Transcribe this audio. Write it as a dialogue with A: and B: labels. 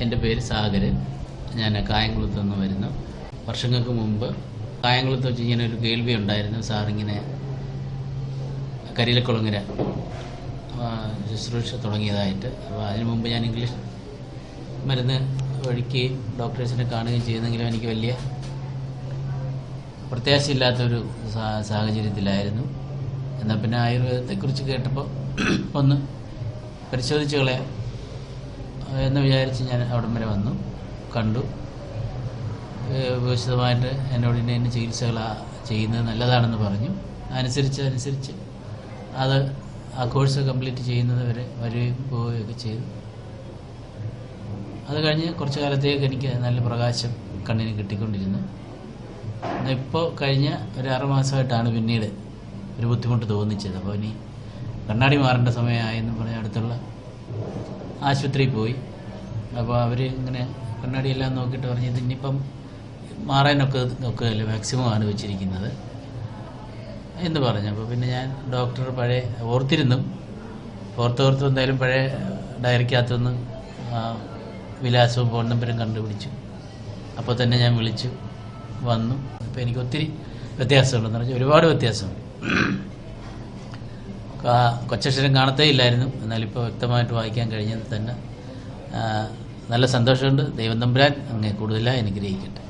A: എൻ്റെ പേര് സാഗർ. ഞാൻ കായംകുളത്ത് നിന്ന് വരുന്നു. വർഷങ്ങൾക്ക് മുമ്പ് കായംകുളത്ത് വെച്ച് ഇങ്ങനെ ഒരു കേൾവി ഉണ്ടായിരുന്നു. സാറിങ്ങനെ കരിയിലക്കുളങ്ങര ശുശ്രൂഷ തുടങ്ങിയതായിട്ട്. അപ്പോൾ അതിനു മുമ്പ് ഞാൻ ഇംഗ്ലീഷ് മരുന്ന് ഒഴിക്കുകയും ഡോക്ടേഴ്സിനെ കാണുകയും ചെയ്യുന്നെങ്കിലും എനിക്ക് വലിയ പ്രത്യാശയില്ലാത്തൊരു സാഹചര്യത്തിലായിരുന്നു. എന്നാൽ പിന്നെ ആയുർവേദത്തെക്കുറിച്ച് കേട്ടപ്പോൾ ഒന്ന് പരിശോധിച്ച് കളയാം എന്ന് വിചാരിച്ച് ഞാൻ അവിടം വരെ വന്നു, കണ്ടു. വിശദമായിട്ട് എന്നോട് ഇന്ന ചികിത്സകൾ ചെയ്യുന്നത് നല്ലതാണെന്ന് പറഞ്ഞു. അനുസരിച്ച് അത് ആ കോഴ്സ് കംപ്ലീറ്റ് ചെയ്യുന്നത് വരെ വരികയും പോവുകയൊക്കെ ചെയ്തു. അത് കഴിഞ്ഞ് കുറച്ച് കാലത്തേക്ക് എനിക്ക് നല്ല പ്രകാശം കണ്ണിന് കിട്ടിക്കൊണ്ടിരുന്നു. ഇപ്പോൾ കഴിഞ്ഞ ഒരു 6 മാസമായിട്ടാണ് പിന്നീട് ഒരു ബുദ്ധിമുട്ട് തോന്നിച്ചത്. അപ്പോൾ ഇനി കണ്ണാടി മാറേണ്ട സമയമായെന്ന് പറഞ്ഞ് അടുത്തുള്ള ആശുപത്രിയിൽ പോയി. അപ്പോൾ അവർ ഇങ്ങനെ കണ്ണാടിയെല്ലാം നോക്കിയിട്ട് പറഞ്ഞ് ഇത് ഇനിയിപ്പം മാറാനൊക്കെ അല്ലേ, മാക്സിമം ആണ് വെച്ചിരിക്കുന്നത് എന്ന് പറഞ്ഞു. അപ്പോൾ പിന്നെ ഞാൻ ഡോക്ടർ പഴയ ഓർത്തിരുന്നു. ഓർത്ത് എന്തായാലും പഴയ ഡയറിക്കകത്തുനിന്ന് വിലാസവും ഫോൺ നമ്പരും കണ്ടുപിടിച്ചു. അപ്പോൾ തന്നെ ഞാൻ വിളിച്ചു വന്നു. അപ്പോൾ എനിക്ക് ഒത്തിരി വ്യത്യാസമുണ്ടെന്ന് പറഞ്ഞാൽ ഒരുപാട് വ്യത്യാസമുണ്ട്. കൊച്ചക്ഷരം കാണത്തേ ഇല്ലായിരുന്നു, എന്നാലിപ്പോൾ വ്യക്തമായിട്ട് വായിക്കാൻ കഴിഞ്ഞത് തന്നെ നല്ല സന്തോഷമുണ്ട്. ദൈവം തമ്പുരാൻ അങ്ങേ കൂടുതലായി അനുഗ്രഹിക്കട്ടെ.